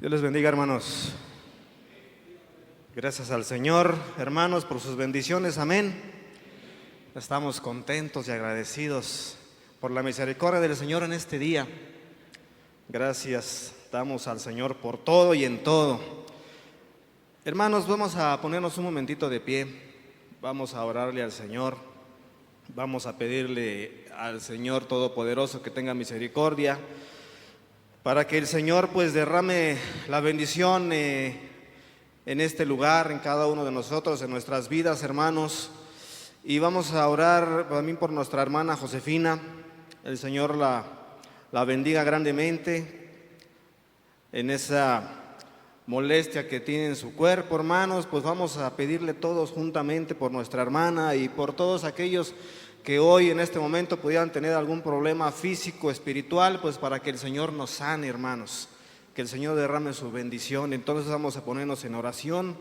Dios les bendiga, hermanos. Gracias al Señor, hermanos, por sus bendiciones. Amén. Estamos contentos y agradecidos por la misericordia del Señor en este día. Gracias damos al Señor por todo y en todo. Hermanos, vamos a ponernos un momentito de pie. Vamos a orarle al Señor. Vamos a pedirle al Señor Todopoderoso que tenga misericordia, para que el Señor pues derrame la bendición en este lugar, en cada uno de nosotros, en nuestras vidas, hermanos. Y vamos a orar también por nuestra hermana Josefina. El Señor la bendiga grandemente en esa molestia que tiene en su cuerpo, hermanos. Pues vamos a pedirle todos juntamente por nuestra hermana y por todos aquellos que hoy en este momento pudieran tener algún problema físico, espiritual, pues para que el Señor nos sane, hermanos, que el Señor derrame su bendición. Entonces vamos a ponernos en oración.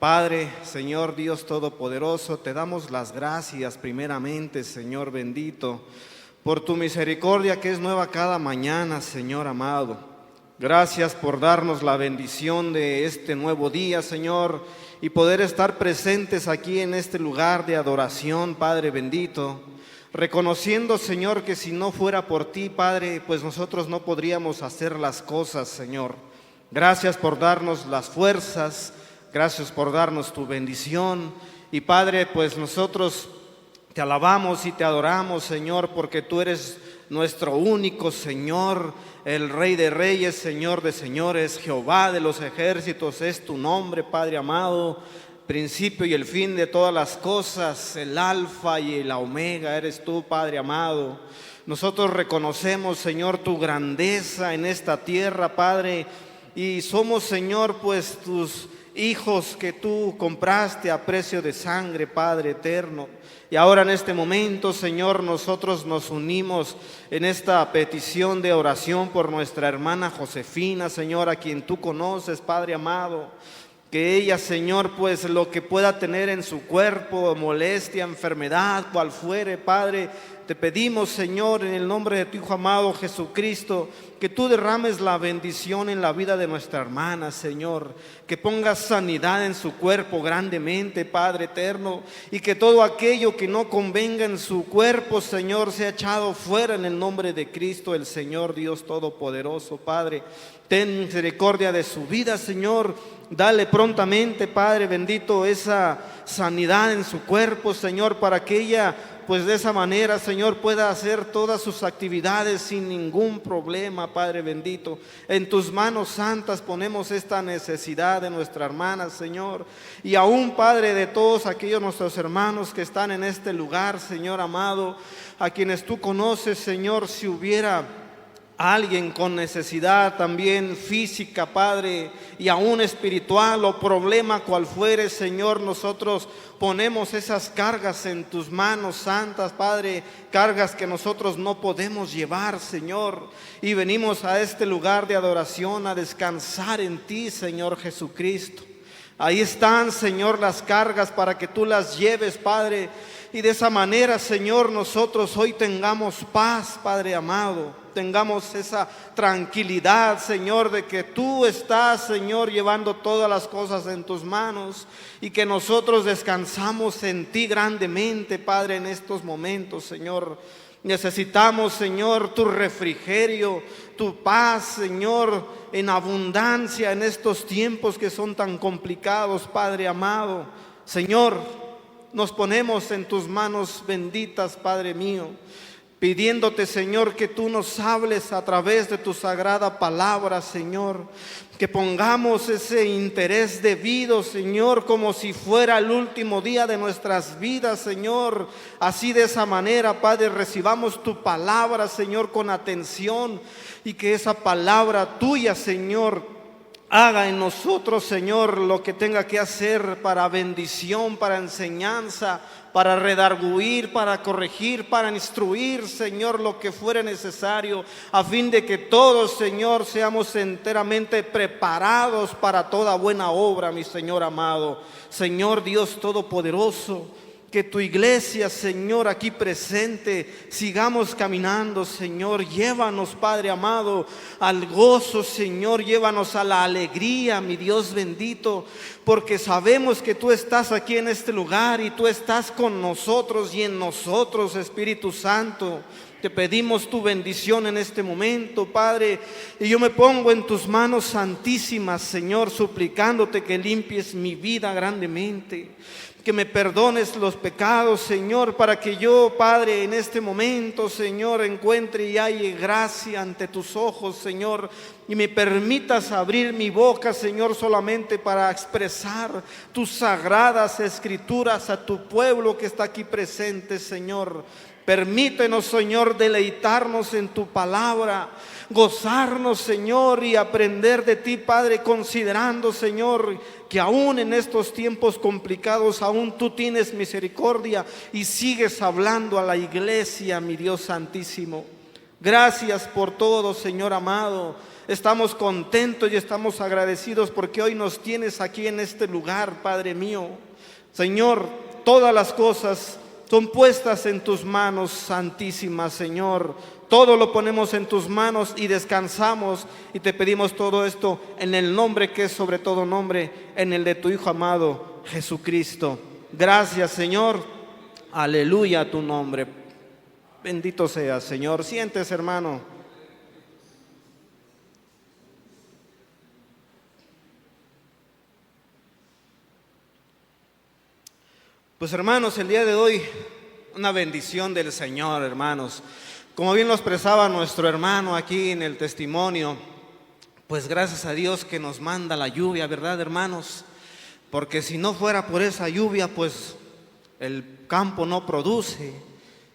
Padre, Señor Dios Todopoderoso, te damos las gracias primeramente, Señor bendito, por tu misericordia que es nueva cada mañana, Señor amado. Gracias por darnos la bendición de este nuevo día, Señor, y poder estar presentes aquí en este lugar de adoración, Padre bendito, reconociendo, Señor, que si no fuera por ti, Padre, pues nosotros no podríamos hacer las cosas, Señor. Gracias por darnos las fuerzas, gracias por darnos tu bendición, y Padre, pues nosotros te alabamos y te adoramos, Señor, porque tú eres nuestro único Señor, el Rey de Reyes, Señor de Señores, Jehová de los ejércitos es tu nombre, Padre amado, principio y el fin de todas las cosas, el alfa y el omega eres tú, Padre amado. Nosotros reconocemos, Señor, tu grandeza en esta tierra, Padre, y somos, Señor, pues tus hijos que tú compraste a precio de sangre, Padre eterno. Y ahora en este momento, Señor, nosotros nos unimos en esta petición de oración por nuestra hermana Josefina, Señor, a quien tú conoces, Padre amado. Que ella, Señor, pues lo que pueda tener en su cuerpo, molestia, enfermedad, cual fuere, Padre, te pedimos, Señor, en el nombre de tu Hijo amado Jesucristo, que tú derrames la bendición en la vida de nuestra hermana, Señor, que pongas sanidad en su cuerpo grandemente, Padre eterno, y que todo aquello que no convenga en su cuerpo, Señor, sea echado fuera en el nombre de Cristo, el Señor Dios Todopoderoso, Padre. Ten misericordia de su vida, Señor. Dale prontamente, Padre bendito, esa sanidad en su cuerpo, Señor, para que ella, pues de esa manera, Señor, pueda hacer todas sus actividades sin ningún problema, Padre bendito. En tus manos santas ponemos esta necesidad de nuestra hermana, Señor. Y aún, Padre, de todos aquellos nuestros hermanos que están en este lugar, Señor amado, a quienes tú conoces, Señor, si hubiera alguien con necesidad también física, Padre, y aún espiritual o problema cual fuere, Señor, nosotros ponemos esas cargas en tus manos santas, Padre, cargas que nosotros no podemos llevar, Señor, y venimos a este lugar de adoración a descansar en ti, Señor Jesucristo. Ahí están, Señor, las cargas para que tú las lleves, Padre, y de esa manera, Señor, nosotros hoy tengamos paz, Padre amado, tengamos esa tranquilidad, Señor, de que tú estás, Señor, llevando todas las cosas en tus manos y que nosotros descansamos en ti grandemente, Padre, en estos momentos, Señor. Necesitamos, Señor, tu refrigerio, tu paz, Señor, en abundancia en estos tiempos que son tan complicados, Padre amado. Señor, nos ponemos en tus manos benditas, Padre mío, pidiéndote, Señor, que tú nos hables a través de tu sagrada palabra, Señor, que pongamos ese interés debido, Señor, como si fuera el último día de nuestras vidas, Señor. Así de esa manera, Padre, recibamos tu palabra, Señor, con atención, y que esa palabra tuya, Señor, haga en nosotros, Señor, lo que tenga que hacer para bendición, para enseñanza, para redarguir, para corregir, para instruir, Señor, lo que fuere necesario, a fin de que todos, Señor, seamos enteramente preparados para toda buena obra, mi Señor amado. Señor Dios Todopoderoso, que tu iglesia, Señor, aquí presente, sigamos caminando, Señor. Llévanos, Padre amado, al gozo, Señor. Llévanos a la alegría, mi Dios bendito, porque sabemos que tú estás aquí en este lugar y tú estás con nosotros y en nosotros, Espíritu Santo. Te pedimos tu bendición en este momento, Padre, y yo me pongo en tus manos santísimas, Señor, suplicándote que limpies mi vida grandemente, que me perdones los pecados, Señor, para que yo, Padre, en este momento, Señor, encuentre y halle gracia ante tus ojos, Señor, y me permitas abrir mi boca, Señor, solamente para expresar tus sagradas escrituras a tu pueblo que está aquí presente, Señor. Permítenos, Señor, deleitarnos en tu palabra, gozarnos, Señor, y aprender de ti, Padre, considerando, Señor, que aún en estos tiempos complicados, aún tú tienes misericordia y sigues hablando a la iglesia, mi Dios santísimo. Gracias por todo, Señor amado. Estamos contentos y estamos agradecidos porque hoy nos tienes aquí en este lugar, Padre mío. Señor, todas las cosas son puestas en tus manos santísimas, Señor. Todo lo ponemos en tus manos y descansamos y te pedimos todo esto en el nombre que es sobre todo nombre, en el de tu Hijo amado, Jesucristo. Gracias, Señor. Aleluya a tu nombre. Bendito seas, Señor. Siéntese, hermano. Pues hermanos, el día de hoy, una bendición del Señor, hermanos. Como bien lo expresaba nuestro hermano aquí en el testimonio, pues gracias a Dios que nos manda la lluvia, ¿verdad, hermanos? Porque si no fuera por esa lluvia, pues el campo no produce.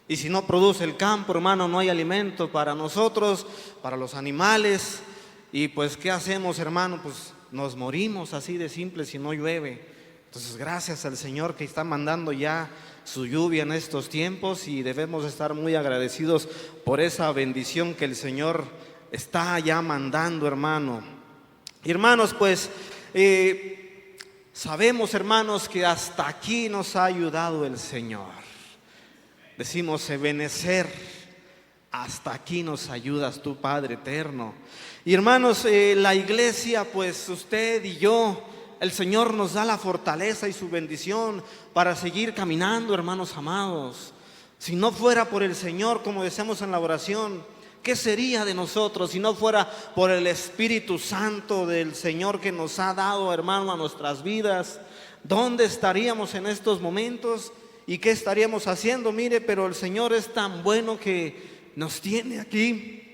Y si no produce el campo, hermano, no hay alimento para nosotros, para los animales. Y pues, ¿qué hacemos, hermano? Pues nos morimos así de simple si no llueve. Entonces, gracias al Señor que está mandando ya su lluvia en estos tiempos y debemos estar muy agradecidos por esa bendición que el Señor está ya mandando, hermano. Y hermanos, pues sabemos, hermanos, que hasta aquí nos ha ayudado el Señor. Decimos, Ebenezer, hasta aquí nos ayudas tú, Padre eterno. Y hermanos, la iglesia, pues usted y yo, el Señor nos da la fortaleza y su bendición para seguir caminando, hermanos amados. Si no fuera por el Señor, como decíamos en la oración, ¿qué sería de nosotros si no fuera por el Espíritu Santo del Señor que nos ha dado, hermano, a nuestras vidas? ¿Dónde estaríamos en estos momentos? ¿Y qué estaríamos haciendo? Mire, pero el Señor es tan bueno que nos tiene aquí,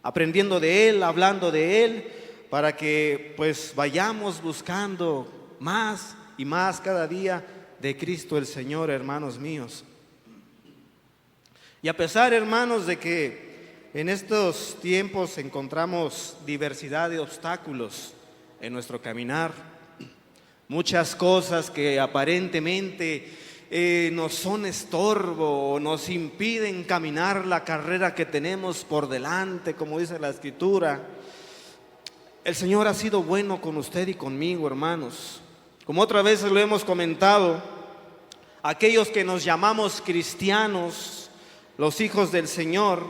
aprendiendo de Él, hablando de Él, para que pues vayamos buscando más y más cada día de Cristo el Señor, hermanos míos. Y a pesar, hermanos, de que en estos tiempos encontramos diversidad de obstáculos en nuestro caminar, muchas cosas que aparentemente nos son estorbo o nos impiden caminar la carrera que tenemos por delante, como dice la Escritura. El Señor ha sido bueno con usted y conmigo, hermanos. Como otras veces lo hemos comentado, aquellos que nos llamamos cristianos, los hijos del Señor,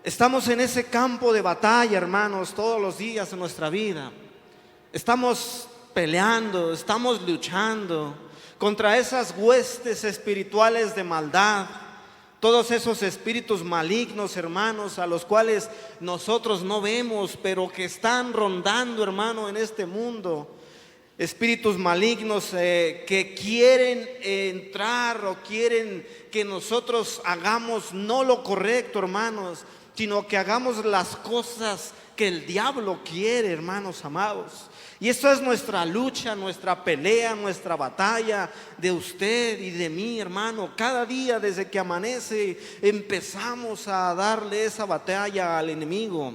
estamos en ese campo de batalla, hermanos, todos los días de nuestra vida. Estamos peleando, estamos luchando contra esas huestes espirituales de maldad, todos esos espíritus malignos, hermanos, a los cuales nosotros no vemos, pero que están rondando, hermano, en este mundo. Espíritus malignos que quieren entrar o quieren que nosotros hagamos no lo correcto, hermanos, sino que hagamos las cosas que el diablo quiere, hermanos amados. Y esto es nuestra lucha, nuestra pelea, nuestra batalla de usted y de mí, hermano. Cada día desde que amanece empezamos a darle esa batalla al enemigo.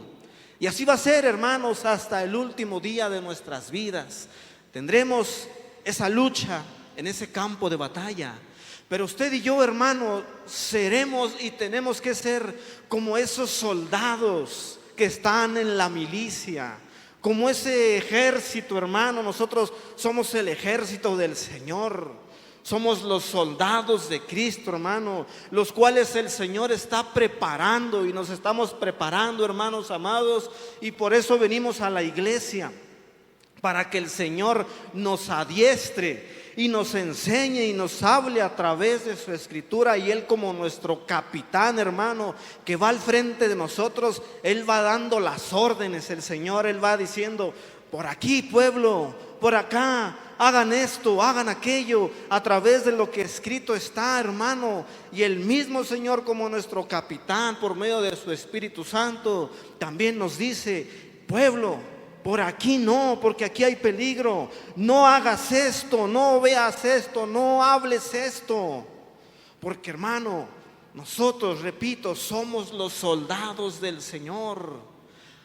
Y así va a ser, hermanos, hasta el último día de nuestras vidas. Tendremos esa lucha en ese campo de batalla. Pero usted y yo, hermano, seremos y tenemos que ser como esos soldados que están en la milicia. Como ese ejército, hermano, nosotros somos el ejército del Señor. Somos los soldados de Cristo, hermano, los cuales el Señor está preparando y nos estamos preparando, hermanos amados, y por eso venimos a la iglesia, para que el Señor nos adiestre y nos enseñe y nos hable a través de su escritura. Y Él, como nuestro capitán, hermano, que va al frente de nosotros, Él va dando las órdenes. El Señor, Él va diciendo: por aquí, pueblo, por acá, hagan esto, hagan aquello, a través de lo que escrito está, hermano. Y el mismo Señor, como nuestro capitán, por medio de su Espíritu Santo, también nos dice: pueblo, por aquí no, porque aquí hay peligro. No hagas esto, no veas esto, no hables esto. Porque, hermano, nosotros, repito, somos los soldados del Señor.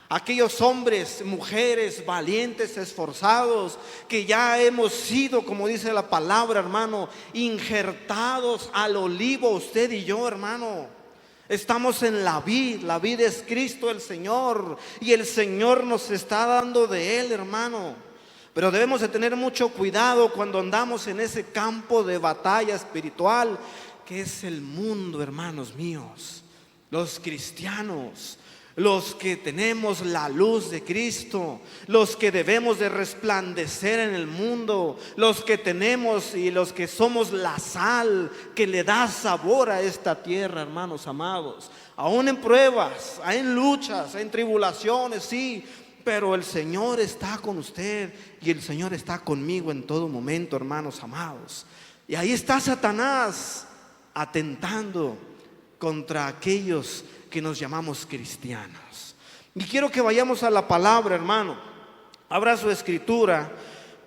Aquellos hombres, mujeres valientes, esforzados, que ya hemos sido, como dice la palabra, hermano, injertados al olivo, usted y yo, hermano. Estamos en la vid es Cristo el Señor, y el Señor nos está dando de Él, hermano. Pero debemos de tener mucho cuidado cuando andamos en ese campo de batalla espiritual, que es el mundo, hermanos míos. Los cristianos, los que tenemos la luz de Cristo, los que debemos de resplandecer en el mundo, los que tenemos y los que somos la sal que le da sabor a esta tierra, hermanos amados. Aún en pruebas, en luchas, en tribulaciones, sí, pero el Señor está con usted y el Señor está conmigo en todo momento, hermanos amados. Y ahí está Satanás atentando contra aquellos que nos llamamos cristianos. Y quiero que vayamos a la palabra, hermano. Abra su escritura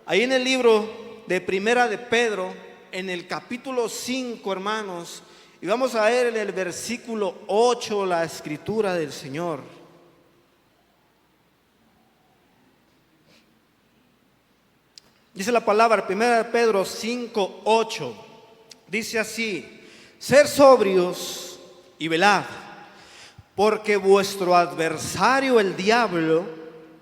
ahí en el libro de Primera de Pedro, en el capítulo 5, hermanos, y vamos a ver en el versículo 8 la escritura del Señor. Dice la palabra, Primera de Pedro 5, 8. Dice así: ser sobrios y velad, porque vuestro adversario el diablo,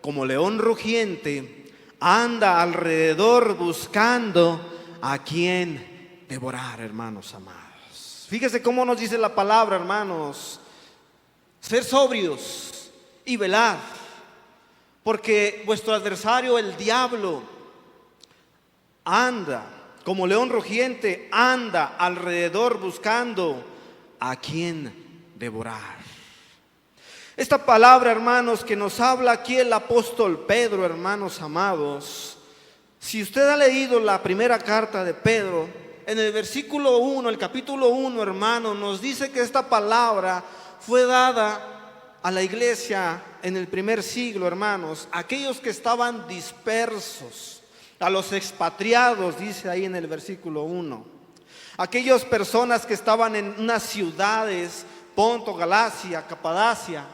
como león rugiente, anda alrededor buscando a quien devorar, hermanos amados. Fíjese cómo nos dice la palabra, hermanos: ser sobrios y velad, porque vuestro adversario el diablo anda, como león rugiente, anda alrededor buscando a quien devorar. Esta palabra, hermanos, que nos habla aquí el apóstol Pedro, hermanos amados, si usted ha leído la primera carta de Pedro, en el versículo 1, el capítulo 1, hermano, nos dice que esta palabra fue dada a la iglesia en el primer siglo, hermanos, aquellos que estaban dispersos, a los expatriados, dice ahí en el versículo 1, aquellas personas que estaban en unas ciudades, Ponto, Galacia, Capadocia,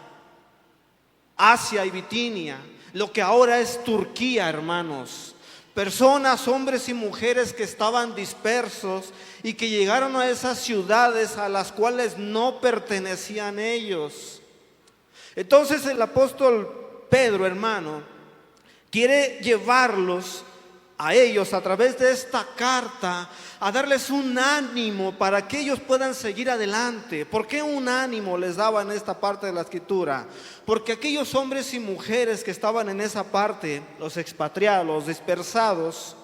Asia y Bitinia, lo que ahora es Turquía, hermanos. Personas, hombres y mujeres que estaban dispersos y que llegaron a esas ciudades a las cuales no pertenecían ellos. Entonces el apóstol Pedro, hermano, quiere llevarlos a ellos a través de esta carta, a darles un ánimo para que ellos puedan seguir adelante. ¿Por qué un ánimo les daba en esta parte de la escritura? Porque aquellos hombres y mujeres que estaban en esa parte, los expatriados, los dispersados,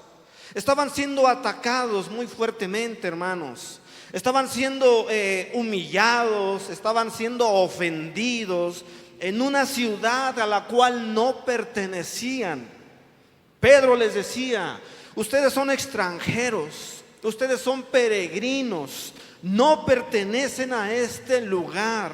estaban siendo atacados muy fuertemente, hermanos. Estaban siendo humillados, estaban siendo ofendidos en una ciudad a la cual no pertenecían. Pedro les decía: ustedes son extranjeros, ustedes son peregrinos, no pertenecen a este lugar.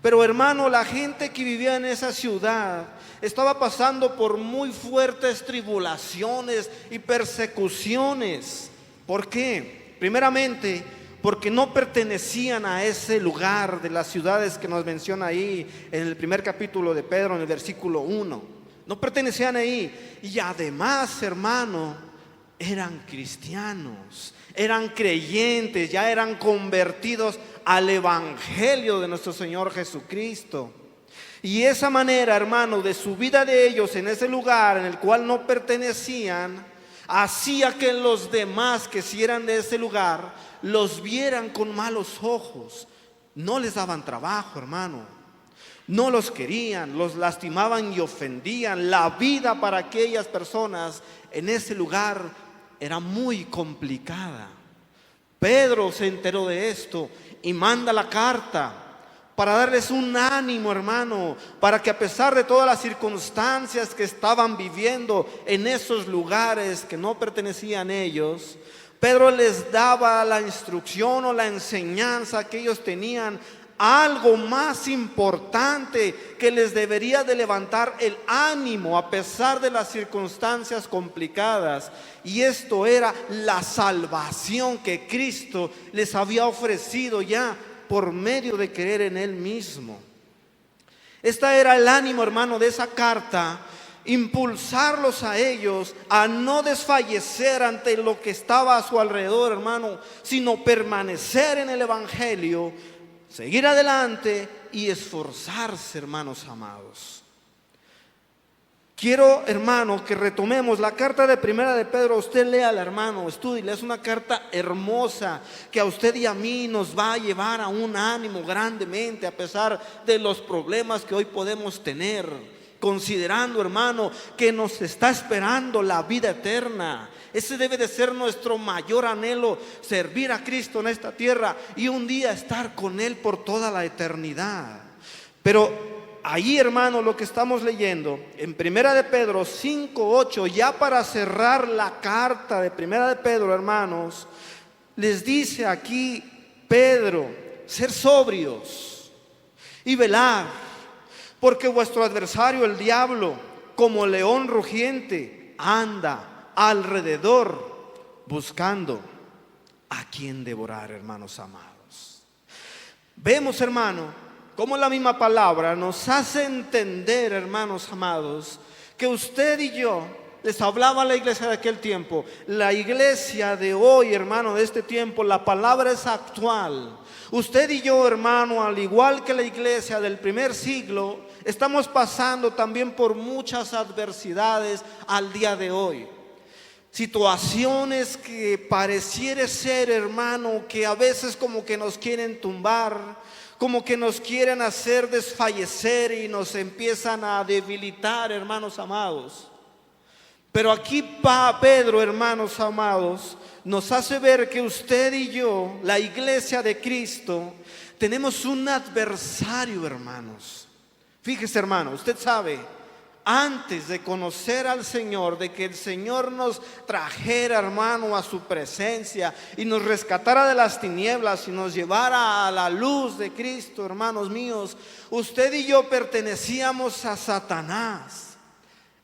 Pero, hermano, la gente que vivía en esa ciudad estaba pasando por muy fuertes tribulaciones y persecuciones. ¿Por qué? Primeramente, porque no pertenecían a ese lugar de las ciudades que nos menciona ahí en el primer capítulo de Pedro, en el versículo 1. No pertenecían ahí. Y además, hermano, eran cristianos, eran creyentes, ya eran convertidos al evangelio de nuestro Señor Jesucristo. Y esa manera, hermano, de su vida de ellos en ese lugar en el cual no pertenecían, hacía que los demás que si eran de ese lugar los vieran con malos ojos. No les daban trabajo, hermano. No los querían, los lastimaban y ofendían. La vida para aquellas personas en ese lugar era muy complicada. Pedro se enteró de esto y manda la carta para darles un ánimo, hermano, para que a pesar de todas las circunstancias que estaban viviendo en esos lugares que no pertenecían a ellos, Pedro les daba la instrucción o la enseñanza que ellos tenían, algo más importante que les debería de levantar el ánimo a pesar de las circunstancias complicadas. Y esto era la salvación que Cristo les había ofrecido ya por medio de creer en Él mismo. Este era el ánimo, hermano, de esa carta. Impulsarlos a ellos a no desfallecer ante lo que estaba a su alrededor, hermano, sino permanecer en el Evangelio, seguir adelante y esforzarse, hermanos amados. Quiero, hermano, que retomemos la carta de Primera de Pedro. Usted léala, hermano, estúdiela. Es una carta hermosa que a usted y a mí nos va a llevar a un ánimo grandemente a pesar de los problemas que hoy podemos tener. Considerando, hermano, que nos está esperando la vida eterna. Ese debe de ser nuestro mayor anhelo, servir a Cristo en esta tierra y un día estar con Él por toda la eternidad. Pero ahí, hermano, lo que estamos leyendo en Primera de Pedro 5:8, ya para cerrar la carta de Primera de Pedro, hermanos, les dice aquí Pedro: ser sobrios y velar, porque vuestro adversario el diablo, como león rugiente, anda alrededor buscando a quien devorar, hermanos amados. Vemos, hermano, cómo la misma palabra nos hace entender, hermanos amados, que usted y yo, les hablaba a la iglesia de aquel tiempo, la iglesia de hoy, hermano, de este tiempo, la palabra es actual. Usted y yo, hermano, al igual que la iglesia del primer siglo, estamos pasando también por muchas adversidades al día de hoy. Situaciones que pareciera ser, hermano, que a veces como que nos quieren tumbar, como que nos quieren hacer desfallecer y nos empiezan a debilitar, hermanos amados. Pero aquí Pedro, hermanos amados, nos hace ver que usted y yo, la iglesia de Cristo, tenemos un adversario, hermanos. Fíjese, hermano, usted sabe, antes de conocer al Señor, de que el Señor nos trajera, hermano, a su presencia y nos rescatara de las tinieblas y nos llevara a la luz de Cristo, hermanos míos, usted y yo pertenecíamos a Satanás.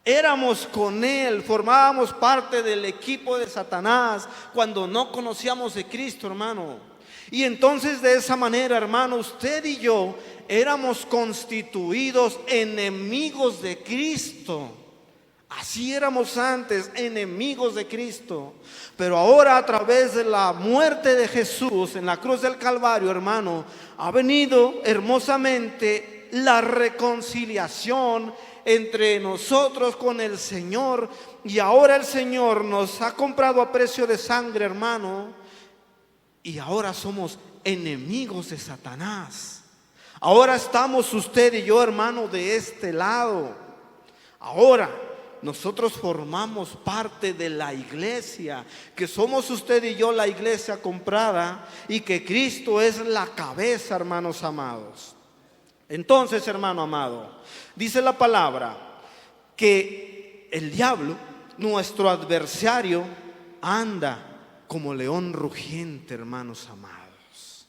Éramos con él, formábamos parte del equipo de Satanás cuando no conocíamos de Cristo, hermano. Y entonces de esa manera, hermano, usted y yo éramos constituidos enemigos de Cristo. Así éramos antes, enemigos de Cristo. Pero ahora, a través de la muerte de Jesús en la cruz del Calvario, hermano, ha venido hermosamente la reconciliación entre nosotros con el Señor. Y ahora el Señor nos ha comprado a precio de sangre, hermano, y ahora somos enemigos de Satanás. Ahora estamos usted y yo, hermano, de este lado. Ahora nosotros formamos parte de la iglesia, que somos usted y yo la iglesia comprada, y que Cristo es la cabeza, hermanos amados. Entonces, hermano amado, dice la palabra que el diablo, nuestro adversario, anda como león rugiente, hermanos amados.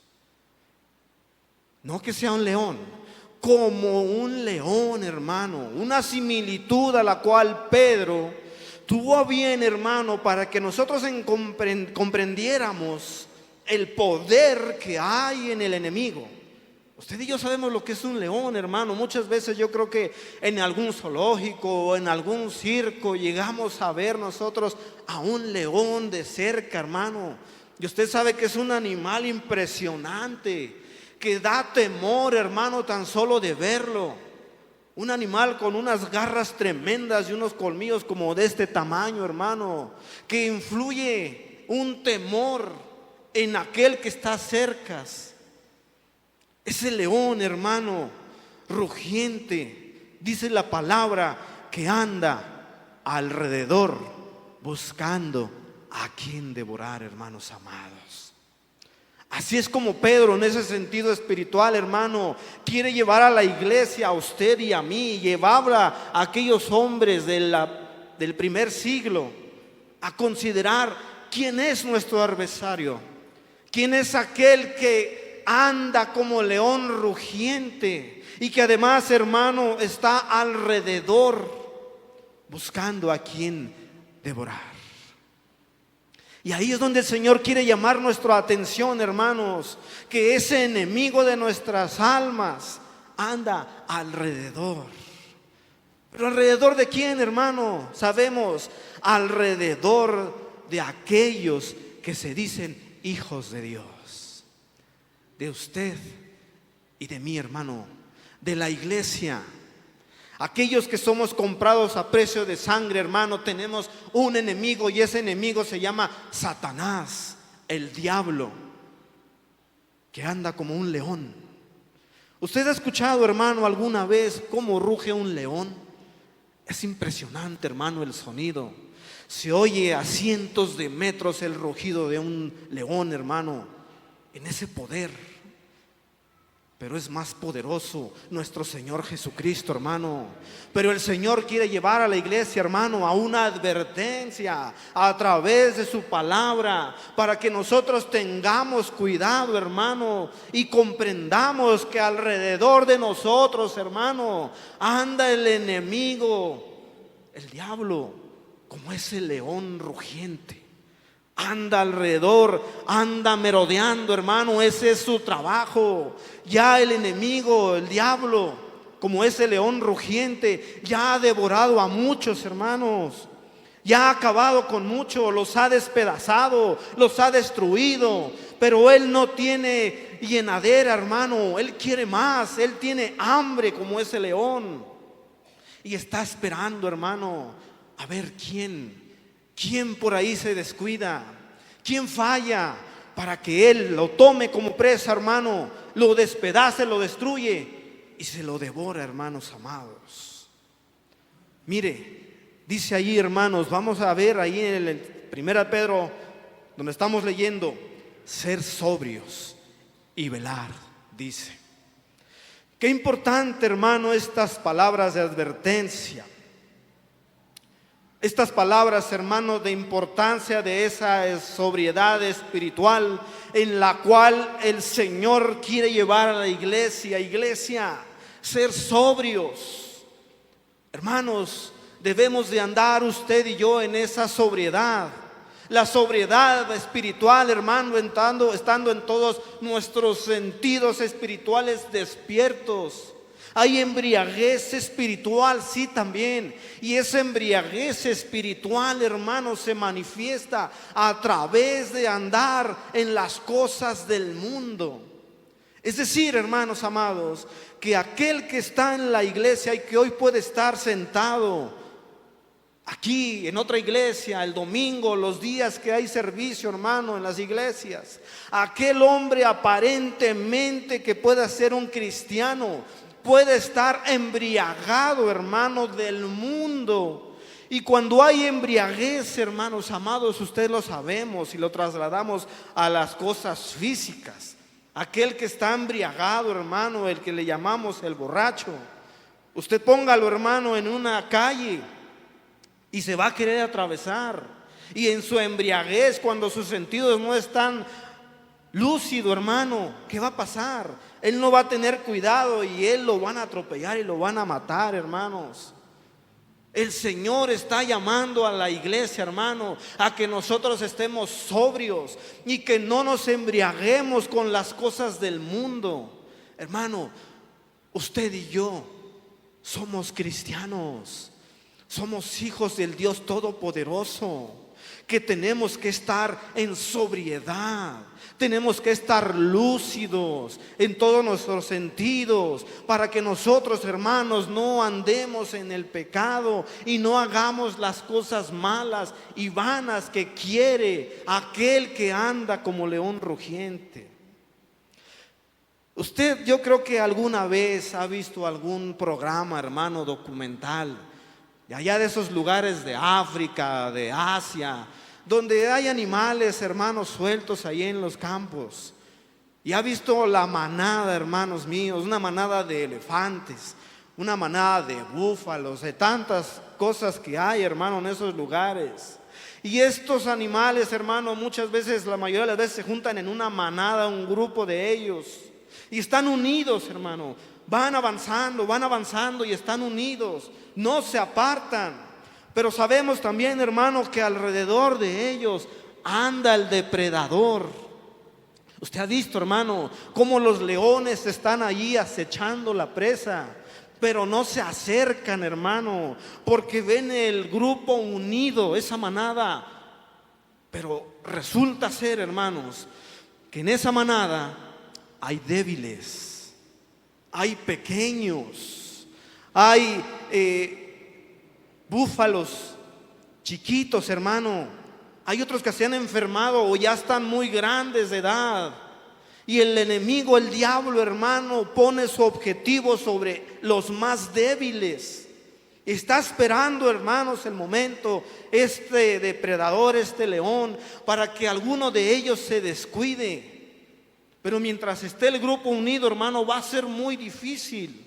No que sea un león, como un león, hermano. Una similitud a la cual Pedro tuvo a bien, hermano, para que nosotros comprendiéramos el poder que hay en el enemigo. Usted y yo sabemos lo que es un león, hermano. Muchas veces yo creo que en algún zoológico o en algún circo llegamos a ver nosotros a un león de cerca, hermano. Y usted sabe que es un animal impresionante, que da temor, hermano, tan solo de verlo. Un animal con unas garras tremendas y unos colmillos como de este tamaño, hermano, que influye un temor en aquel que está cerca. Ese león, hermano, rugiente, dice la palabra, que anda alrededor buscando a quien devorar, hermanos amados. Así es como Pedro, en ese sentido espiritual, hermano, quiere llevar a la iglesia, a usted y a mí, llevarla a aquellos hombres del primer siglo a considerar quién es nuestro adversario, quién es aquel que anda como león rugiente y que además, hermano, está alrededor buscando a quien devorar. Y ahí es donde el Señor quiere llamar nuestra atención, hermanos, que ese enemigo de nuestras almas anda alrededor. ¿Pero alrededor de quién, hermano? Sabemos, alrededor de aquellos que se dicen hijos de Dios. De usted y de mí, hermano, de la iglesia. Aquellos que somos comprados a precio de sangre, hermano, tenemos un enemigo y ese enemigo se llama Satanás, el diablo, que anda como un león. ¿Usted ha escuchado, hermano, alguna vez cómo ruge un león? Es impresionante, hermano, el sonido. Se oye a cientos de metros el rugido de un león, hermano, en ese poder. Pero es más poderoso nuestro Señor Jesucristo, hermano. Pero el Señor quiere llevar a la iglesia, hermano, a una advertencia a través de su palabra, para que nosotros tengamos cuidado, hermano, y comprendamos que alrededor de nosotros, hermano, anda el enemigo, el diablo, como ese león rugiente. Anda alrededor, anda merodeando, hermano, ese es su trabajo. Ya el enemigo, el diablo, como ese león rugiente, ya ha devorado a muchos, hermanos. Ya ha acabado con muchos, los ha despedazado, los ha destruido. Pero él no tiene llenadera, hermano, él quiere más, él tiene hambre como ese león. Y está esperando, hermano, a ver quién por ahí se descuida, quién falla para que él lo tome como presa, hermano, lo despedace, lo destruye y se lo devora, hermanos amados. Mire, dice allí, hermanos, vamos a ver ahí en el 1 Pedro, donde estamos leyendo, ser sobrios y velar, dice. Qué importante, hermano, estas palabras de advertencia. Estas palabras, hermanos, de importancia de esa sobriedad espiritual en la cual el Señor quiere llevar a la iglesia. Iglesia, ser sobrios. Hermanos, debemos de andar usted y yo en esa sobriedad. La sobriedad espiritual, hermano, estando en todos nuestros sentidos espirituales despiertos. Hay embriaguez espiritual, sí, también. Y esa embriaguez espiritual, hermanos, se manifiesta a través de andar en las cosas del mundo. Es decir, hermanos amados, que aquel que está en la iglesia y que hoy puede estar sentado aquí en otra iglesia, el domingo, los días que hay servicio, hermano, en las iglesias, aquel hombre aparentemente que pueda ser un cristiano, puede estar embriagado, hermano, del mundo. Y cuando hay embriaguez, hermanos amados, ustedes lo sabemos y lo trasladamos a las cosas físicas. Aquel que está embriagado, hermano, el que le llamamos el borracho. Usted póngalo, hermano, en una calle y se va a querer atravesar. Y en su embriaguez, cuando sus sentidos no están lúcido, hermano, ¿qué va a pasar? Él no va a tener cuidado y él lo van a atropellar y lo van a matar, hermanos. El Señor está llamando a la iglesia, hermano, a que nosotros estemos sobrios y que no nos embriaguemos con las cosas del mundo. Hermano, usted y yo somos cristianos, somos hijos del Dios Todopoderoso. que tenemos que estar en sobriedad. Tenemos que estar lúcidos en todos nuestros sentidos para que nosotros, hermanos, no andemos en el pecado y no hagamos las cosas malas y vanas que quiere aquel que anda como león rugiente. Usted, yo creo que alguna vez ha visto algún programa, hermano, documental, de allá de esos lugares de África, de Asia, donde hay animales, hermanos, sueltos ahí en los campos. Y ha visto la manada, hermanos míos, una manada de elefantes, una manada de búfalos, de tantas cosas que hay, hermano, en esos lugares. Y estos animales, hermano, muchas veces, la mayoría de las veces se juntan en una manada, un grupo de ellos. Y están unidos, hermano. Van avanzando y están unidos. No se apartan. Pero sabemos también, hermano, que alrededor de ellos anda el depredador. Usted ha visto, hermano, cómo los leones están allí acechando la presa, pero no se acercan, hermano, porque ven el grupo unido, esa manada. Pero resulta ser, hermanos, que en esa manada hay débiles, hay pequeños, hay búfalos chiquitos, hermano. Hay otros que se han enfermado o ya están muy grandes de edad. Y el enemigo, el diablo, hermano, pone su objetivo sobre los más débiles. Está esperando, hermanos, el momento, este depredador, este león, para que alguno de ellos se descuide. Pero mientras esté el grupo unido, hermano, va a ser muy difícil.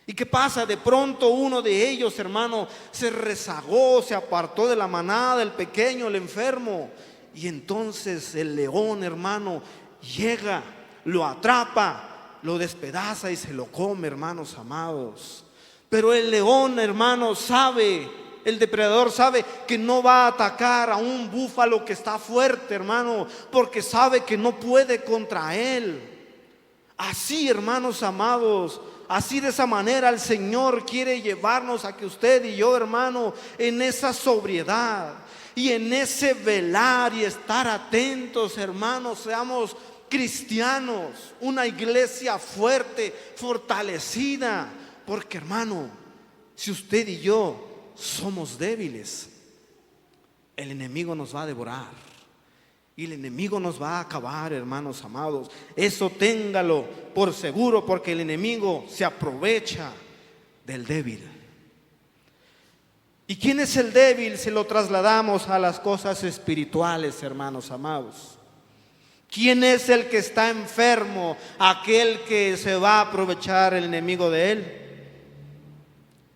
¿Y qué pasa? De pronto uno de ellos, hermano, se rezagó, se apartó de la manada, el pequeño, el enfermo. Y entonces el león, hermano, llega, lo atrapa, lo despedaza y se lo come, hermanos amados. Pero el león, hermano, sabe, el depredador sabe que no va a atacar a un búfalo que está fuerte, hermano, porque sabe que no puede contra él. Así, hermanos amados, así de esa manera el Señor quiere llevarnos a que usted y yo, hermano, en esa sobriedad y en ese velar y estar atentos, hermanos, seamos cristianos, una iglesia fuerte, fortalecida. Porque, hermano, si usted y yo somos débiles, el enemigo nos va a devorar. Y el enemigo nos va a acabar, hermanos amados. Eso téngalo por seguro, porque el enemigo se aprovecha del débil. ¿Y quién es el débil? Se lo trasladamos a las cosas espirituales, hermanos amados. ¿Quién es el que está enfermo? Aquel que se va a aprovechar el enemigo de él.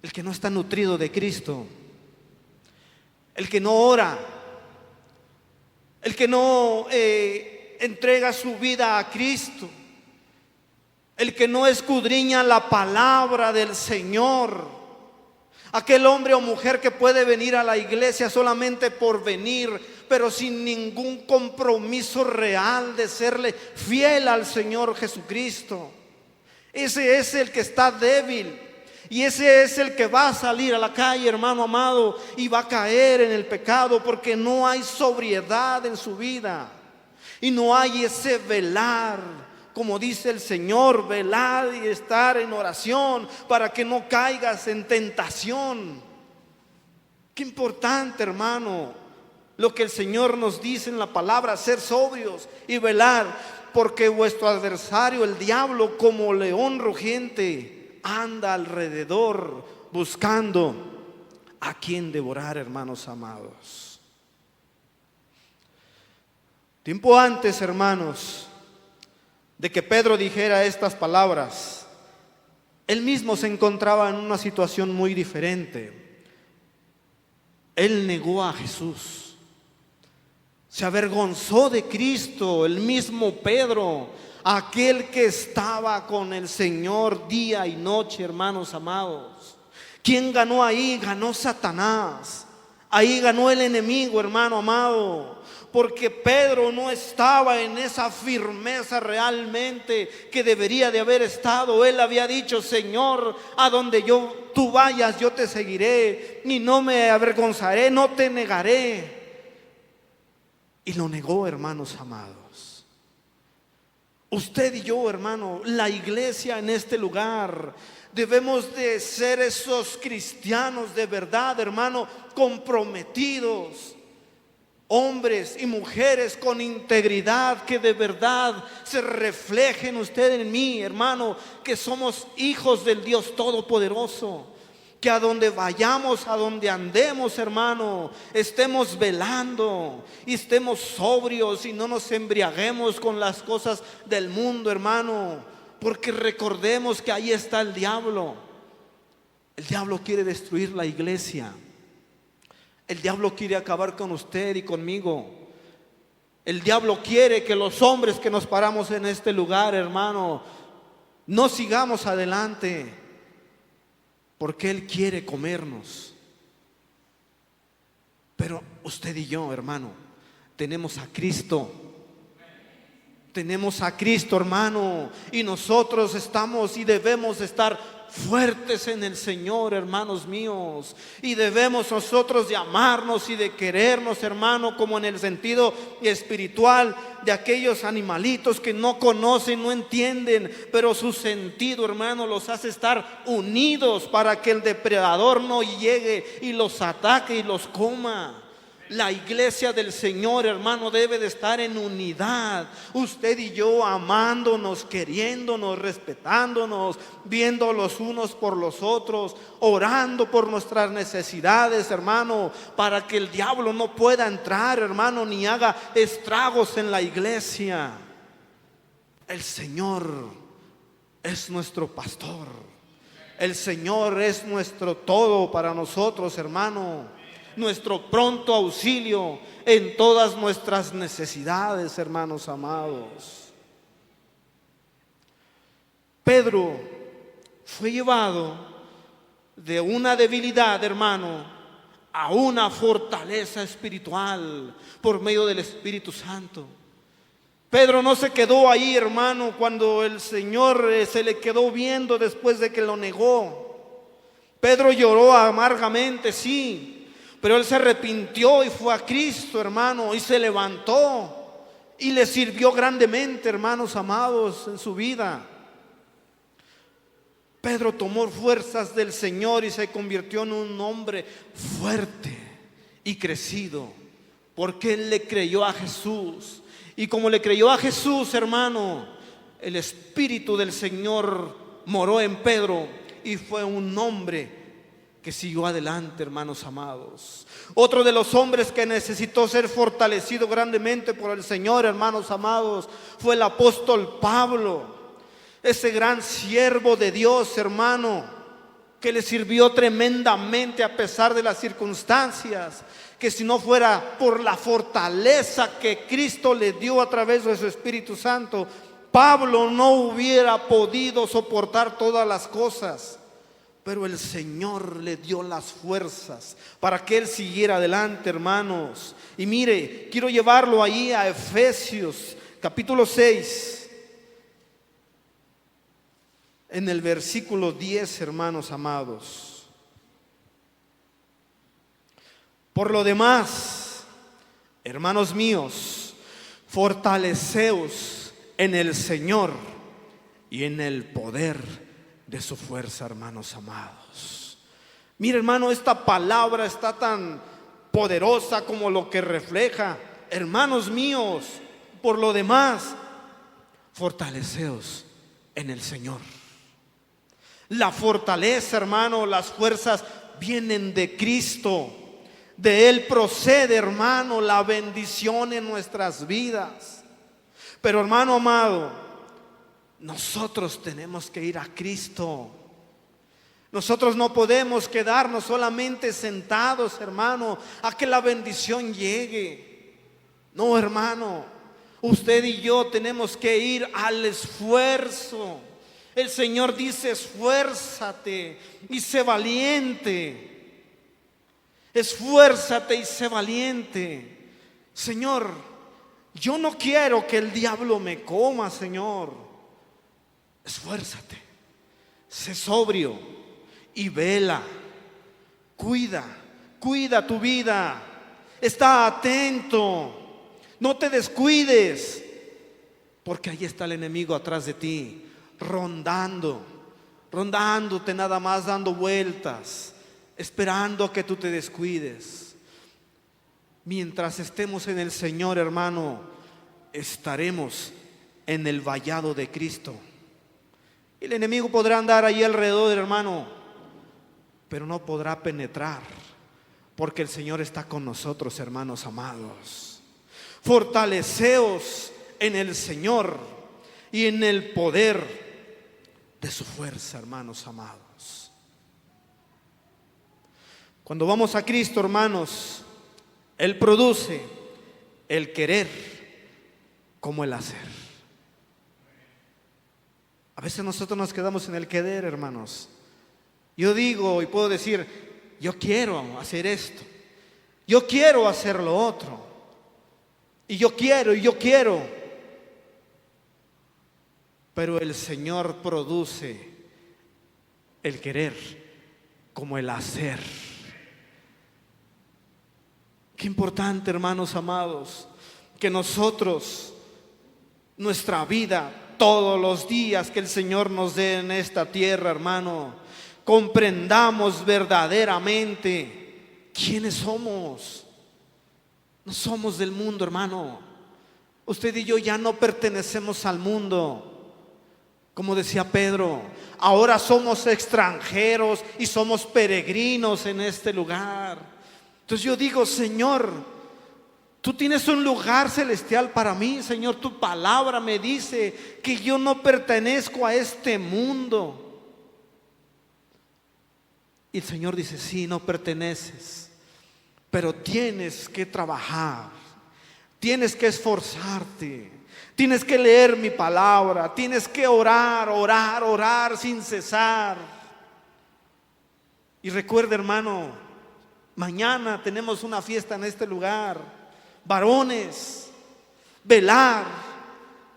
El que no está nutrido de Cristo. El que no ora. El que no entrega su vida a Cristo. El que no escudriña la palabra del Señor. Aquel hombre o mujer que puede venir a la iglesia solamente por venir, pero sin ningún compromiso real de serle fiel al Señor Jesucristo. Ese es el que está débil. Y ese es el que va a salir a la calle, hermano amado, y va a caer en el pecado porque no hay sobriedad en su vida. Y no hay ese velar, como dice el Señor, velar y estar en oración para que no caigas en tentación. Qué importante, hermano, lo que el Señor nos dice en la palabra, ser sobrios y velar, porque vuestro adversario, el diablo, como león rugiente, anda alrededor buscando a quien devorar, hermanos amados. Tiempo antes, hermanos, de que Pedro dijera estas palabras, él mismo se encontraba en una situación muy diferente. Él negó a Jesús, se avergonzó de Cristo, el mismo Pedro, aquel que estaba con el Señor día y noche, hermanos amados. ¿Quién ganó ahí? Ganó Satanás. Ahí ganó el enemigo, hermano amado. Porque Pedro no estaba en esa firmeza realmente que debería de haber estado. Él había dicho: Señor, a donde tú vayas, yo te seguiré y no me avergonzaré, no te negaré. y lo negó, hermanos amados. Usted y yo, hermano, la iglesia en este lugar, debemos de ser esos cristianos de verdad, hermano, comprometidos. Hombres y mujeres con integridad, que de verdad se reflejen usted en mí, hermano, que somos hijos del Dios Todopoderoso. Que a donde vayamos, a donde andemos, hermano, estemos velando y estemos sobrios y no nos embriaguemos con las cosas del mundo, hermano. Porque recordemos que ahí está el diablo. El diablo quiere destruir la iglesia. El diablo quiere acabar con usted y conmigo. El diablo quiere que los hombres que nos paramos en este lugar, hermano, no sigamos adelante, porque él quiere comernos. Pero usted y yo, hermano, tenemos a Cristo. Tenemos a Cristo, hermano, y nosotros estamos y debemos estar fuertes en el Señor, hermanos míos. Y debemos nosotros de amarnos y de querernos, hermano, como en el sentido espiritual de aquellos animalitos que no conocen, no entienden, pero su sentido, hermano, los hace estar unidos para que el depredador no llegue y los ataque y los coma. La iglesia del Señor, hermano, debe de estar en unidad. Usted y yo amándonos, queriéndonos, respetándonos, viendo los unos por los otros, orando por nuestras necesidades, hermano, para que el diablo no pueda entrar, hermano, ni haga estragos en la iglesia. El Señor es nuestro pastor. El Señor es nuestro todo para nosotros, hermano. Nuestro pronto auxilio en todas nuestras necesidades, hermanos amados. Pedro fue llevado de una debilidad, hermano, a una fortaleza espiritual por medio del Espíritu Santo. Pedro no se quedó ahí, hermano, cuando el Señor se le quedó viendo después de que lo negó. Pedro lloró amargamente, sí, pero él se arrepintió y fue a Cristo, hermano, y se levantó y le sirvió grandemente, hermanos amados, en su vida. Pedro tomó fuerzas del Señor y se convirtió en un hombre fuerte y crecido, porque él le creyó a Jesús. Y como le creyó a Jesús, hermano, el Espíritu del Señor moró en Pedro y fue un hombre que siguió adelante, hermanos amados. Otro de los hombres que necesitó ser fortalecido grandemente por el Señor, hermanos amados, fue el apóstol Pablo. Ese gran siervo de Dios, hermano, que le sirvió tremendamente a pesar de las circunstancias, que si no fuera por la fortaleza que Cristo le dio a través de su Espíritu Santo, Pablo no hubiera podido soportar todas las cosas. Pero el Señor le dio las fuerzas para que él siguiera adelante, hermanos. Y mire, quiero llevarlo ahí a Efesios capítulo 6, en el versículo 10, hermanos amados. Por lo demás, hermanos míos, fortaleceos en el Señor y en el poder de su fuerza, hermanos amados. Mire, hermano, esta palabra está tan poderosa como lo que refleja. Hermanos míos, por lo demás, fortaleceos en el Señor. La fortaleza, hermano, las fuerzas vienen de Cristo. De Él procede, hermano, la bendición en nuestras vidas. Pero, hermano amado, nosotros tenemos que ir a Cristo. Nosotros no podemos quedarnos solamente sentados, hermano, a que la bendición llegue. No, hermano, usted y yo tenemos que ir al esfuerzo. El Señor dice: esfuérzate y sé valiente. Esfuérzate y sé valiente. Señor, yo no quiero que el diablo me coma, Señor. Esfuérzate, sé sobrio y vela. Cuida tu vida. Está atento. No te descuides, porque ahí está el enemigo atrás de ti, rondándote nada más, dando vueltas, esperando a que tú te descuides. Mientras estemos en el Señor, hermano, estaremos en el vallado de Cristo. El enemigo podrá andar ahí alrededor, hermano, pero no podrá penetrar, porque el Señor está con nosotros, hermanos amados. Fortaleceos en el Señor y en el poder de su fuerza, hermanos amados. Cuando vamos a Cristo, hermanos, Él produce el querer como el hacer. A veces nosotros nos quedamos en el querer, hermanos. Yo digo y puedo decir, yo quiero hacer esto, yo quiero hacer lo otro, y yo quiero. Pero el Señor produce el querer como el hacer. Qué importante, hermanos amados, que nosotros, nuestra vida, todos los días que el Señor nos dé en esta tierra, hermano, comprendamos verdaderamente quiénes somos. No somos del mundo, hermano. Usted y yo ya no pertenecemos al mundo. Como decía Pedro, ahora somos extranjeros y somos peregrinos en este lugar. Entonces yo digo, Señor, tú tienes un lugar celestial para mí, Señor. Tu palabra me dice que yo no pertenezco a este mundo. Y el Señor dice, sí, no perteneces, pero tienes que trabajar, tienes que esforzarte, tienes que leer mi palabra, tienes que orar sin cesar. Y recuerda, hermano, mañana tenemos una fiesta en este lugar. Varones, velar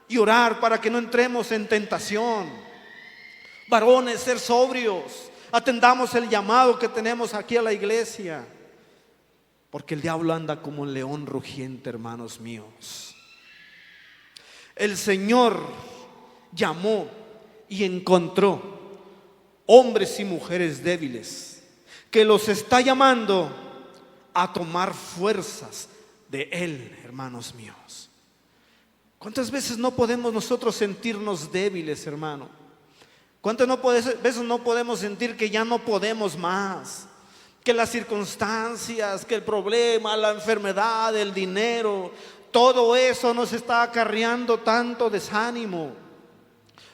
y orar para que no entremos en tentación. Varones, ser sobrios, atendamos el llamado que tenemos aquí a la iglesia, porque el diablo anda como un león rugiente, hermanos míos. El Señor llamó y encontró hombres y mujeres débiles, que los está llamando a tomar fuerzas de Él, hermanos míos. ¿Cuántas veces no podemos nosotros sentirnos débiles, hermano? ¿Cuántas veces no podemos sentir que ya no podemos más? Que las circunstancias, que el problema, la enfermedad, el dinero, todo eso nos está acarreando tanto desánimo.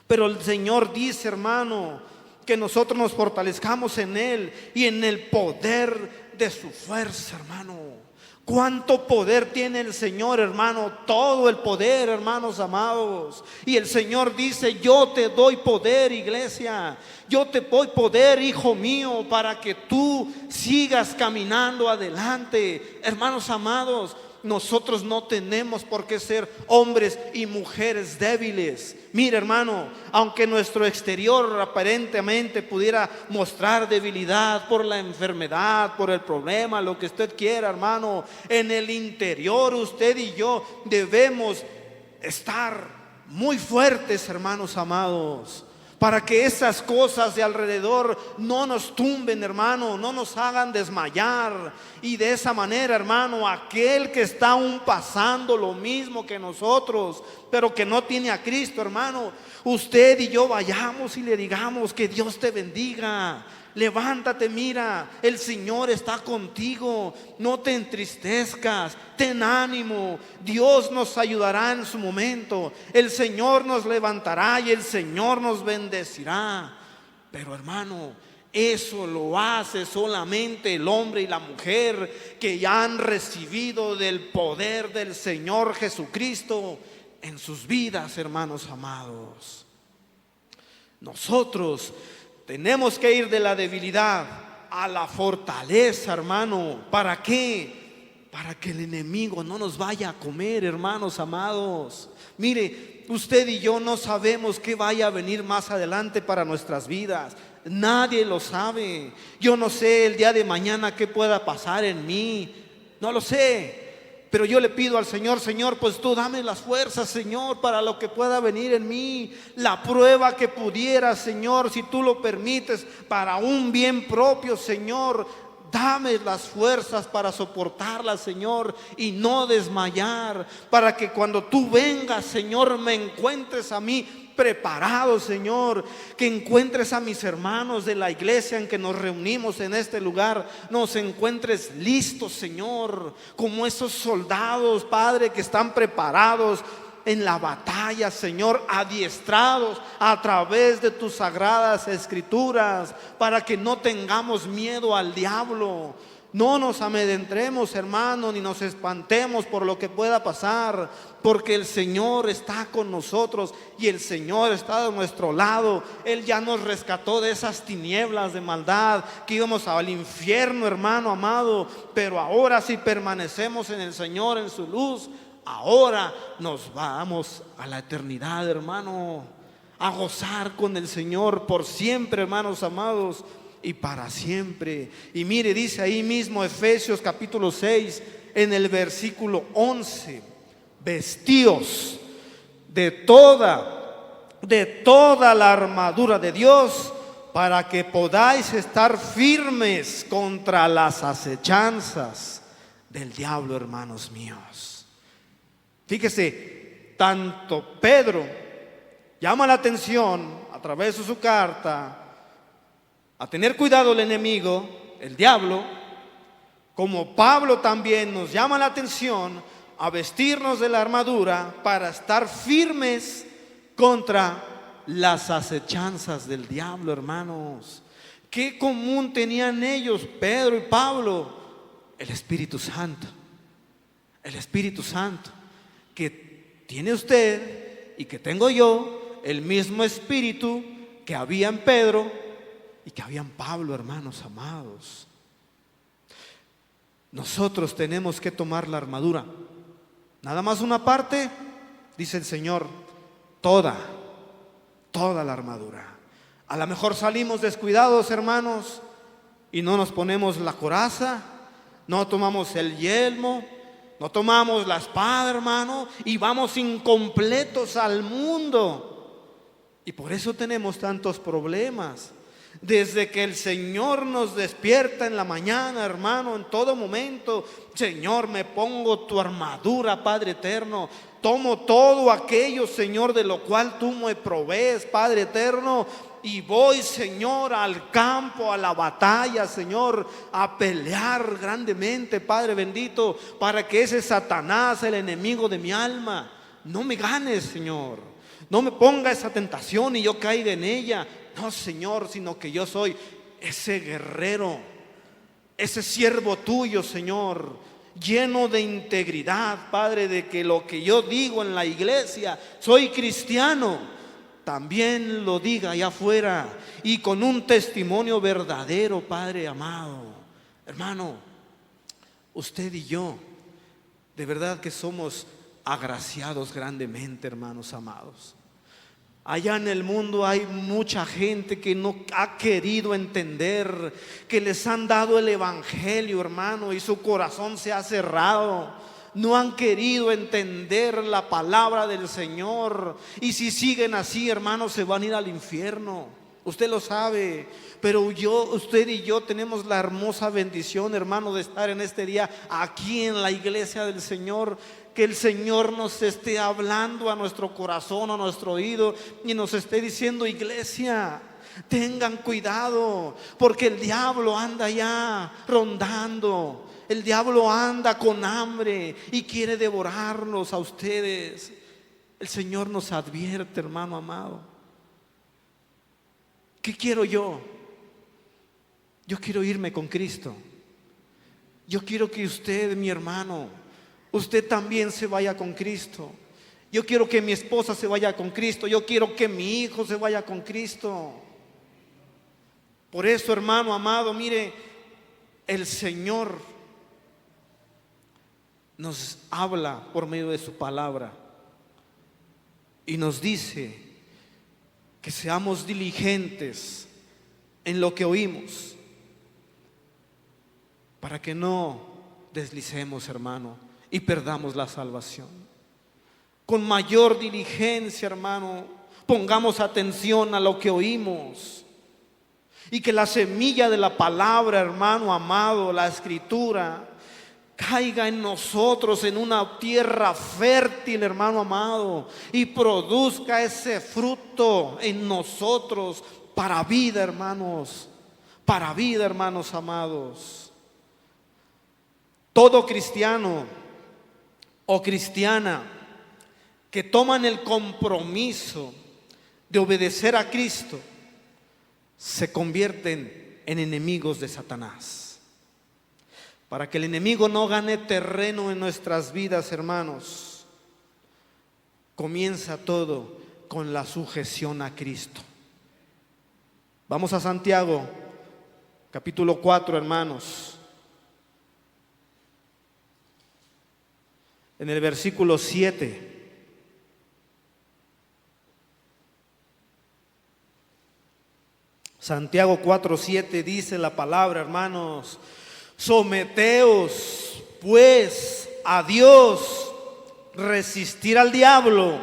Pero el Señor dice, hermano, que nosotros nos fortalezcamos en Él y en el poder de su fuerza, hermano. ¿Cuánto poder tiene el Señor, hermano? Todo el poder, hermanos amados. Y el Señor dice, yo te doy poder, iglesia. Yo te doy poder, hijo mío, para que tú sigas caminando adelante. Hermanos amados, nosotros no tenemos por qué ser hombres y mujeres débiles. Mira, hermano, aunque nuestro exterior aparentemente pudiera mostrar debilidad por la enfermedad, por el problema, lo que usted quiera, hermano, en el interior usted y yo debemos estar muy fuertes, hermanos amados, para que esas cosas de alrededor no nos tumben, hermano, no nos hagan desmayar. Y de esa manera, hermano, aquel que está aún pasando lo mismo que nosotros, pero que no tiene a Cristo, hermano, usted y yo vayamos y le digamos, que Dios te bendiga. Levántate, mira, el Señor está contigo, no te entristezcas, ten ánimo, Dios nos ayudará en su momento, el Señor nos levantará y el Señor nos bendecirá. Pero, hermano, eso lo hace solamente el hombre y la mujer que ya han recibido del poder del Señor Jesucristo en sus vidas, hermanos amados. Nosotros tenemos que ir de la debilidad a la fortaleza, hermano. ¿Para qué? Para que el enemigo no nos vaya a comer, hermanos amados. Mire, usted y yo no sabemos qué vaya a venir más adelante para nuestras vidas. Nadie lo sabe. Yo no sé el día de mañana qué pueda pasar en mí. No lo sé. Pero yo le pido al Señor, Señor, pues tú dame las fuerzas, Señor, para lo que pueda venir en mí, la prueba que pudiera, Señor, si tú lo permites, para un bien propio, Señor. Dame las fuerzas para soportarla, Señor, y no desmayar, para que cuando tú vengas, Señor, me encuentres a mí preparado, Señor, que encuentres a mis hermanos de la iglesia en que nos reunimos en este lugar, nos encuentres listos, Señor, como esos soldados, Padre, que están preparados en la batalla, Señor, adiestrados a través de tus sagradas escrituras, para que no tengamos miedo al diablo. No nos amedrentemos, hermano, ni nos espantemos por lo que pueda pasar, porque el Señor está con nosotros y el Señor está de nuestro lado. Él ya nos rescató de esas tinieblas de maldad que íbamos al infierno, hermano amado. Pero ahora, si permanecemos en el Señor, en su luz, ahora nos vamos a la eternidad, hermano, a gozar con el Señor por siempre, hermanos amados, y para siempre. Y mire, dice ahí mismo Efesios capítulo 6 en el versículo 11: vestíos de toda la armadura de Dios, para que podáis estar firmes contra las acechanzas del diablo, hermanos míos. Fíjese, tanto Pedro llama la atención a través de su carta a tener cuidado el enemigo, el diablo, como Pablo también nos llama la atención a vestirnos de la armadura para estar firmes contra las acechanzas del diablo, hermanos. ¿Qué común tenían ellos, Pedro y Pablo? El Espíritu Santo. El Espíritu Santo, que tiene usted y que tengo yo, el mismo Espíritu que había en Pedro y que había en Pablo, hermanos amados. Nosotros tenemos que tomar la armadura. Nada más una parte, dice el Señor, toda la armadura. A lo mejor salimos descuidados, hermanos, y no nos ponemos la coraza, no tomamos el yelmo, no tomamos la espada, hermano, y vamos incompletos al mundo. Y por eso tenemos tantos problemas. Desde que el Señor nos despierta en la mañana, hermano, en todo momento: Señor, me pongo tu armadura, Padre eterno. Tomo todo aquello, Señor, de lo cual tú me provees, Padre eterno, y voy, Señor, al campo, a la batalla, Señor, a pelear grandemente, Padre bendito, para que ese Satanás, el enemigo de mi alma, no me gane, Señor. No me ponga esa tentación y yo caiga en ella. No, Señor, sino que yo soy ese guerrero, ese siervo tuyo, Señor, lleno de integridad, Padre, de que lo que yo digo en la iglesia, soy cristiano, también lo diga allá afuera, y con un testimonio verdadero, Padre amado. Hermano, usted y yo, de verdad que somos agraciados grandemente, hermanos amados. Allá en el mundo hay mucha gente que no ha querido entender, que les han dado el evangelio, hermano, y su corazón se ha cerrado. No han querido entender la palabra del Señor, y si siguen así, hermanos, se van a ir al infierno. Usted lo sabe, pero usted y yo tenemos la hermosa bendición, hermano, de estar en este día aquí en la iglesia del Señor. Que el Señor nos esté hablando a nuestro corazón, a nuestro oído, y nos esté diciendo: iglesia, tengan cuidado, porque el diablo anda ya rondando. El diablo anda con hambre y quiere devorarnos a ustedes. El Señor nos advierte, hermano amado. ¿Qué quiero yo? Yo quiero irme con Cristo. Yo quiero que usted, mi hermano, usted también se vaya con Cristo. Yo quiero que mi esposa se vaya con Cristo. Yo quiero que mi hijo se vaya con Cristo. Por eso, hermano amado, mire, el Señor nos habla por medio de su palabra y nos dice que seamos diligentes en lo que oímos, para que no deslicemos, hermano, y perdamos la salvación. Con mayor diligencia, hermano, pongamos atención a lo que oímos y que la semilla de la palabra, hermano amado, la escritura, caiga en nosotros en una tierra fértil, hermano amado, y produzca ese fruto en nosotros para vida, hermanos, para vida, hermanos amados. Todo cristiano o cristiana que toman el compromiso de obedecer a Cristo se convierten en enemigos de Satanás. Para que el enemigo no gane terreno en nuestras vidas, hermanos, comienza todo con la sujeción a Cristo. Vamos a Santiago, capítulo 4, hermanos. En el versículo 7. Santiago 4:7 dice la palabra, hermanos: someteos pues a Dios, resistir al diablo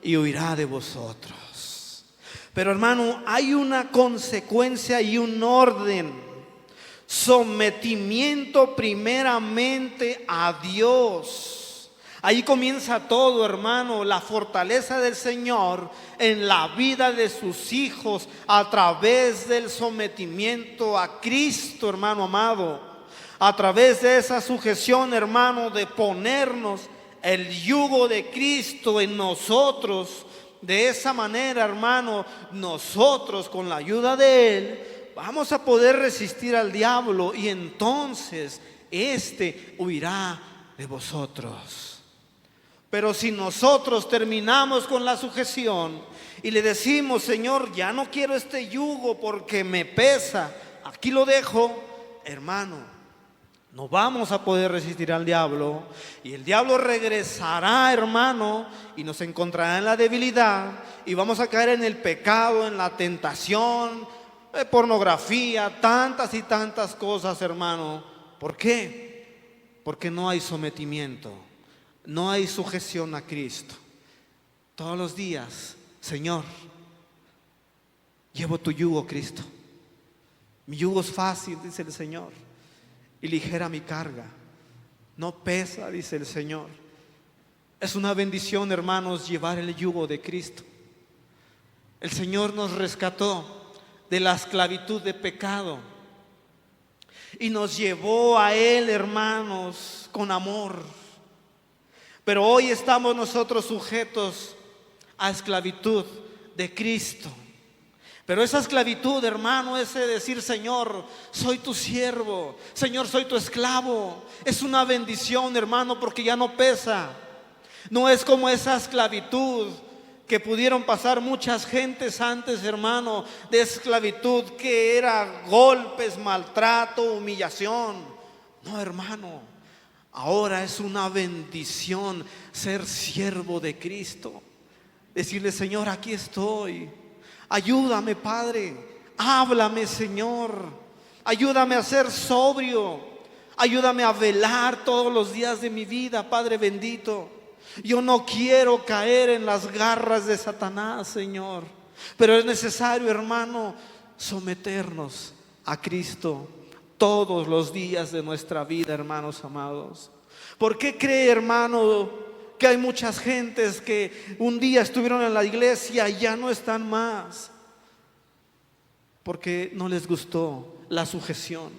y huirá de vosotros. Pero, hermano, hay una consecuencia y un orden. Sometimiento primeramente a Dios. Ahí comienza todo, hermano, la fortaleza del Señor en la vida de sus hijos a través del sometimiento a Cristo, hermano amado. A través de esa sujeción, hermano, de ponernos el yugo de Cristo en nosotros. De esa manera, hermano, nosotros con la ayuda de Él vamos a poder resistir al diablo y entonces éste huirá de vosotros. Pero si nosotros terminamos con la sujeción y le decimos: Señor, ya no quiero este yugo porque me pesa, aquí lo dejo, hermano, no vamos a poder resistir al diablo. Y el diablo regresará, hermano, y nos encontrará en la debilidad. Y vamos a caer en el pecado, en la tentación, pornografía, tantas y tantas cosas, hermano. ¿Por qué? Porque no hay sometimiento. No hay sujeción a Cristo. Todos los días: Señor, llevo tu yugo, Cristo. Mi yugo es fácil, dice el Señor, y ligera mi carga. No pesa, dice el Señor. Es una bendición, hermanos, llevar el yugo de Cristo. El Señor nos rescató de la esclavitud de pecado y nos llevó a Él, hermanos, con amor. Pero hoy estamos nosotros sujetos a esclavitud de Cristo. Pero esa esclavitud, hermano, ese decir: Señor, soy tu siervo, Señor, soy tu esclavo, es una bendición, hermano, porque ya no pesa. No es como esa esclavitud que pudieron pasar muchas gentes antes, hermano, de esclavitud que era golpes, maltrato, humillación. No, hermano. Ahora es una bendición ser siervo de Cristo. Decirle: Señor, aquí estoy. Ayúdame, Padre. Háblame, Señor. Ayúdame a ser sobrio. Ayúdame a velar todos los días de mi vida, Padre bendito. Yo no quiero caer en las garras de Satanás, Señor. Pero es necesario, hermano, someternos a Cristo todos los días de nuestra vida, hermanos amados. ¿Por qué cree, hermano, que hay muchas gentes que un día estuvieron en la iglesia y ya no están más? Porque no les gustó la sujeción.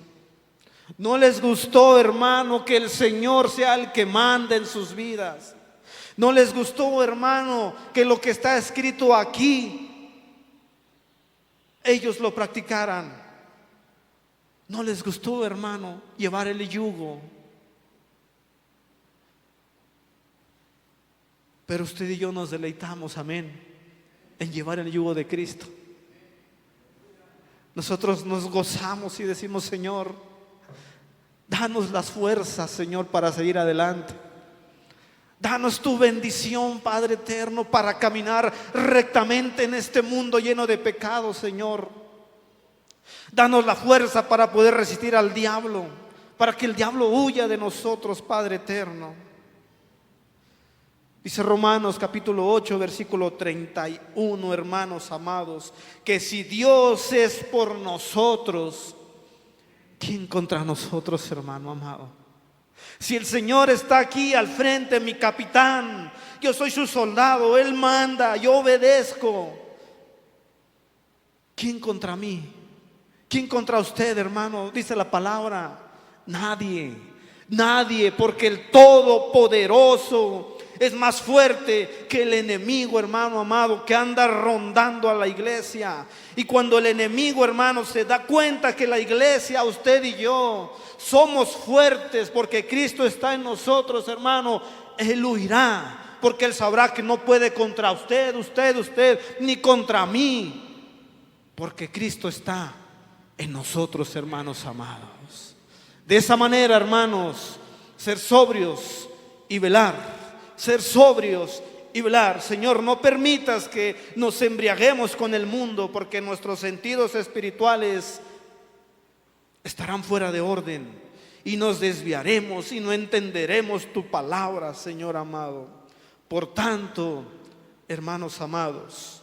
No les gustó, hermano, que el Señor sea el que manda en sus vidas. No les gustó, hermano, que lo que está escrito aquí ellos lo practicaran. No les gustó, hermano, llevar el yugo. Pero usted y yo nos deleitamos, amén, en llevar el yugo de Cristo. Nosotros nos gozamos y decimos: Señor, danos las fuerzas, Señor, para seguir adelante. Danos tu bendición, Padre eterno, para caminar rectamente en este mundo lleno de pecados, Señor. Danos la fuerza para poder resistir al diablo, para que el diablo huya de nosotros, Padre eterno. Dice Romanos capítulo 8, versículo 31, hermanos amados, que si Dios es por nosotros, ¿quién contra nosotros, hermano amado? Si el Señor está aquí al frente, mi capitán, yo soy su soldado, Él manda, yo obedezco. ¿Quién contra mí? ¿Quién contra usted, hermano? Dice la palabra, nadie, nadie, porque el Todopoderoso es más fuerte que el enemigo, hermano amado, que anda rondando a la iglesia. Y cuando el enemigo, hermano, se da cuenta que la iglesia, usted y yo, somos fuertes porque Cristo está en nosotros, hermano, Él huirá, porque Él sabrá que no puede contra usted, ni contra mí, porque Cristo está en nosotros, hermanos amados. De esa manera, hermanos, ser sobrios y velar. Ser sobrios y velar. Señor, no permitas que nos embriaguemos con el mundo, porque nuestros sentidos espirituales estarán fuera de orden y nos desviaremos y no entenderemos tu palabra, Señor amado. Por tanto, hermanos amados,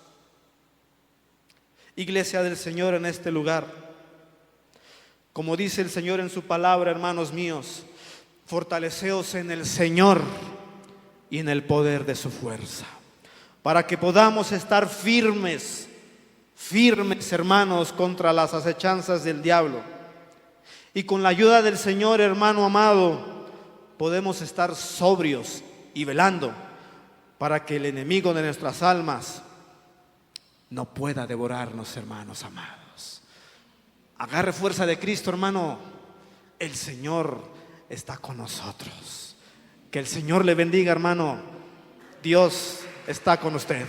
iglesia del Señor en este lugar, como dice el Señor en su palabra, hermanos míos, fortaleceos en el Señor y en el poder de su fuerza, para que podamos estar firmes, hermanos, contra las acechanzas del diablo. Y con la ayuda del Señor, hermano amado, podemos estar sobrios y velando, para que el enemigo de nuestras almas no pueda devorarnos, hermanos amados. Agarre fuerza de Cristo, hermano. El Señor está con nosotros. Que el Señor le bendiga, hermano. Dios está con usted.